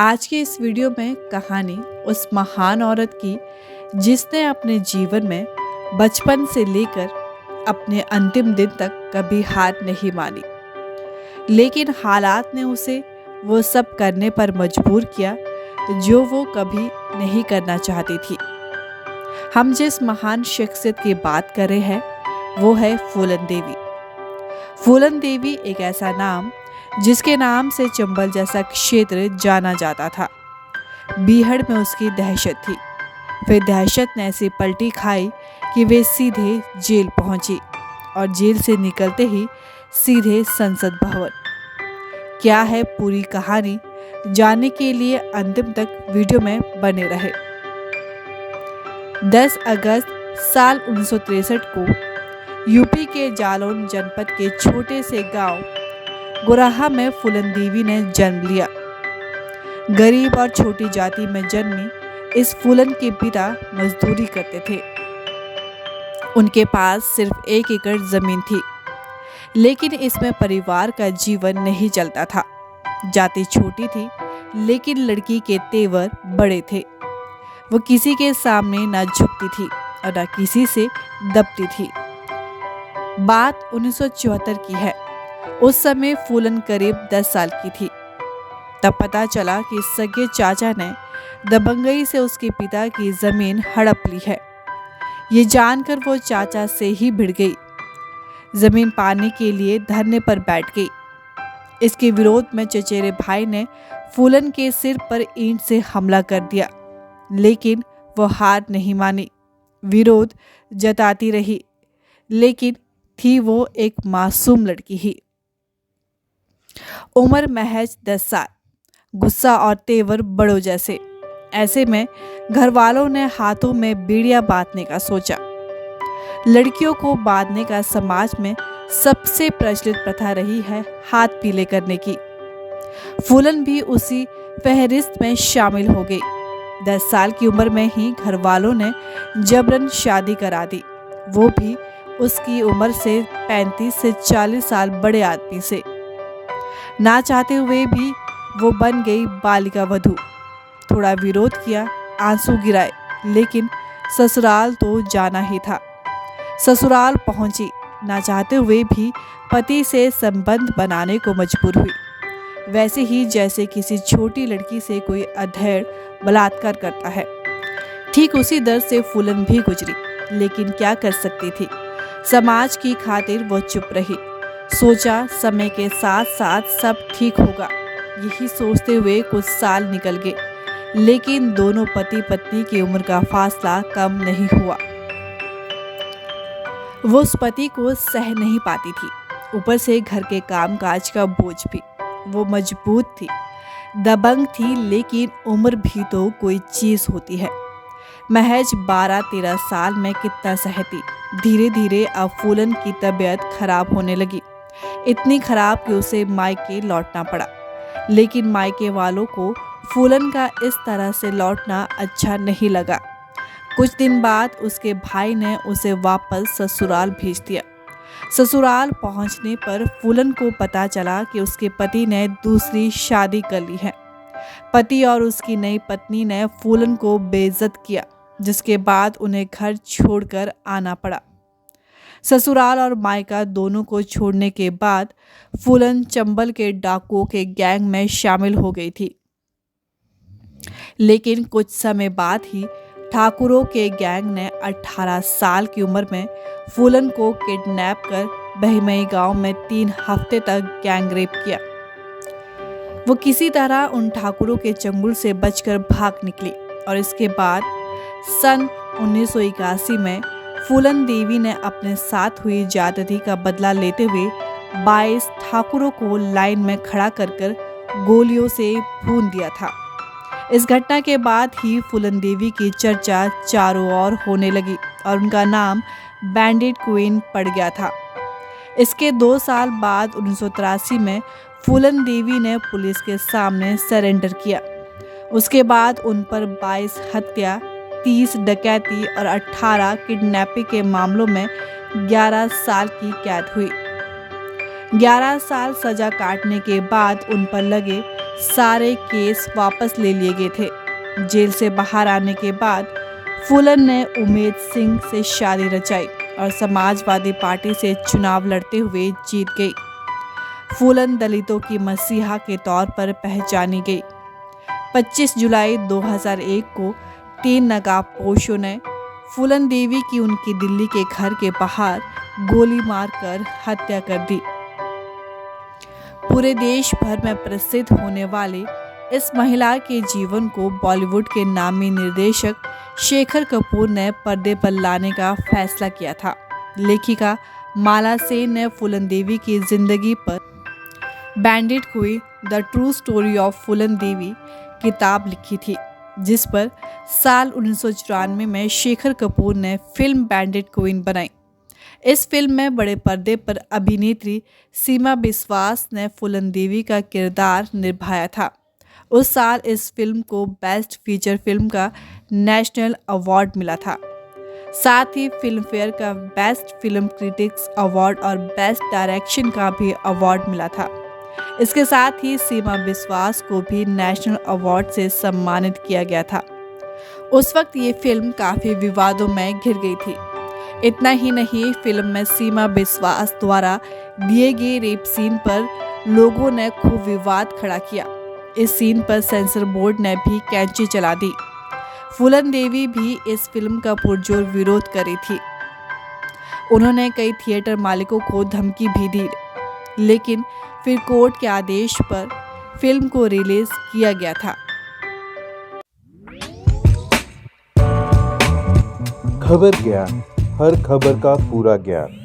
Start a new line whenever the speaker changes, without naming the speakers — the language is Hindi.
आज के इस वीडियो में कहानी उस महान औरत की जिसने अपने जीवन में बचपन से लेकर अपने अंतिम दिन तक कभी हार नहीं मानी, लेकिन हालात ने उसे वो सब करने पर मजबूर किया जो वो कभी नहीं करना चाहती थी। हम जिस महान शख्सियत की बात कर रहे हैं वो है फूलन देवी। फूलन देवी एक ऐसा नाम जिसके नाम से चंबल जैसा क्षेत्र जाना जाता था। बीहड़ में उसकी दहशत थी। फिर दहशत ने ऐसी पलटी खाई कि वे सीधे जेल पहुंची और जेल से निकलते ही सीधे संसद भवन। क्या है पूरी कहानी, जानने के लिए अंतिम तक वीडियो में बने रहे। 10 अगस्त साल 1963 को यूपी के जालौन जनपद के छोटे से गांव गुराहा में फूलन देवी ने जन्म लिया। गरीब और छोटी जाति में जन्मी इस फूलन के पिता मजदूरी करते थे। उनके पास सिर्फ 1 एकड़ जमीन थी, लेकिन इसमें परिवार का जीवन नहीं चलता था। जाति छोटी थी, लेकिन लड़की के तेवर बड़े थे। वो किसी के सामने ना झुकती थी और ना किसी से दबती थी। बात 1974 की है। उस समय फूलन करीब 10 साल की थी। तब पता चला कि सगे चाचा ने दबंगई से उसके पिता की जमीन हड़प ली है। ये जानकर वो चाचा से ही भिड़ गई। जमीन पाने के लिए धरने पर बैठ गई। इसके विरोध में चचेरे भाई ने फूलन के सिर पर ईंट से हमला कर दिया, लेकिन वो हार नहीं मानी। विरोध जताती रही, लेकिन थी वो एक मासूम लड़की ही। उम्र महज 10 साल, गुस्सा और तेवर बड़ों जैसे। ऐसे में घर वालों ने हाथों में बीड़ियां बांधने का सोचा। लड़कियों को बांधने का समाज में सबसे प्रचलित प्रथा रही है हाथ पीले करने की। फूलन भी उसी फहरिस्त में शामिल हो गई। 10 साल की उम्र में ही घर वालों ने जबरन शादी करा दी, वो भी उसकी उम्र से 35 से 40 साल बड़े आदमी से। ना चाहते हुए भी वो बन गई बालिका वधू। थोड़ा विरोध किया, आंसू गिराए, लेकिन ससुराल तो जाना ही था। ससुराल पहुंची, ना चाहते हुए भी पति से संबंध बनाने को मजबूर हुई, वैसे ही जैसे किसी छोटी लड़की से कोई अधेड़ बलात्कार करता है। ठीक उसी दर से फूलन भी गुजरी, लेकिन क्या कर सकती थी। समाज की खातिर वो चुप रही। सोचा समय के साथ साथ सब ठीक होगा। यही सोचते हुए कुछ साल निकल गए, लेकिन दोनों पति पत्नी की उम्र का फासला कम नहीं हुआ। वो उस पति को सह नहीं पाती थी, ऊपर से घर के कामकाज का बोझ भी। वो मजबूत थी, दबंग थी, लेकिन उम्र भी तो कोई चीज होती है। महज 12-13 साल में कितना सहती। धीरे धीरे अब फूलन की तबीयत खराब होने लगी, इतनी खराब कि उसे मायके लौटना पड़ा। लेकिन मायके वालों को फूलन का इस तरह से लौटना अच्छा नहीं लगा। कुछ दिन बाद उसके भाई ने उसे वापस ससुराल भेज दिया। ससुराल पहुंचने पर फूलन को पता चला कि उसके पति ने दूसरी शादी कर ली है। पति और उसकी नई पत्नी ने फूलन को बेइज्जत किया, जिसके बाद उन्हें घर छोड़कर आना पड़ा। ससुराल और मायका दोनों को छोड़ने के बाद फूलन चंबल के डाकुओं के गैंग में शामिल हो गई थी। लेकिन कुछ समय बाद ही ठाकुरों के गैंग ने 18 साल की उम्र में फूलन को किडनैप कर बहिमई गांव में 3 हफ्ते तक गैंग रेप किया। वो किसी तरह उन ठाकुरों के चंगुल से बचकर भाग निकली और इसके बाद सन 1981 में फूलन देवी ने अपने साथ हुई ज्यादती का बदला लेते हुए 22 ठाकुरों को लाइन में खड़ा कर गोलियों से भून दिया था। इस घटना के बाद ही फूलन देवी की चर्चा चारों ओर होने लगी और उनका नाम बैंडिट क्वीन पड़ गया था। इसके 2 साल बाद 1983 में फूलन देवी ने पुलिस के सामने सरेंडर किया। उसके बाद उन पर 22 हत्या, 30 डकैती और 18 किडनैपिंग के मामलों में 11 साल की कैद हुई। 11 साल सजा काटने के बाद उन पर लगे सारे केस वापस ले लिए गए थे। जेल से बाहर आने के बाद फूलन ने उमेद सिंह से शादी रचाई और समाजवादी पार्टी से चुनाव लड़ते हुए जीत गई। फूलन दलितों की मसीहा के तौर पर पहचानी गई। 25 जुलाई 2001 को 3 नकाबपोशों ने फूलन देवी की उनकी दिल्ली के घर के बाहर गोली मारकर हत्या कर दी। पूरे देश भर में प्रसिद्ध होने वाले इस महिला के जीवन को बॉलीवुड के नामी निर्देशक शेखर कपूर ने पर्दे पर लाने का फैसला किया था। लेखिका माला सेन ने फूलन देवी की जिंदगी पर bandit queen the true story of Phoolan Devi किताब लिखी थी, जिस पर साल 1994 में शेखर कपूर ने फिल्म बैंडिट क्वीन बनाई। इस फिल्म में बड़े पर्दे पर अभिनेत्री सीमा बिस्वास ने फूलन देवी का किरदार निभाया था। उस साल इस फिल्म को बेस्ट फीचर फिल्म का नेशनल अवार्ड मिला था। साथ ही फिल्म फेयर का बेस्ट फिल्म क्रिटिक्स अवार्ड और बेस्ट डायरेक्शन का भी अवार्ड मिला था। इसके साथ ही सीमा बिस्वास को भी नेशनल अवार्ड से सम्मानित किया गया था। उस वक्त ये फिल्म काफ़ी विवादों में घिर गई थी। इतना ही नहीं, फिल्म में सीमा बिस्वास द्वारा दिए गए रेप सीन पर लोगों ने खूब विवाद खड़ा किया। इस सीन पर सेंसर बोर्ड ने भी कैंची चला दी। फूलन देवी भी इस फिल्म का पुरजोर विरोध करी थी। उन्होंने कई थिएटर मालिकों को धमकी भी दी, लेकिन फिर कोर्ट के आदेश पर फिल्म को रिलीज किया गया था।
खबर ज्ञान, हर खबर का पूरा ज्ञान।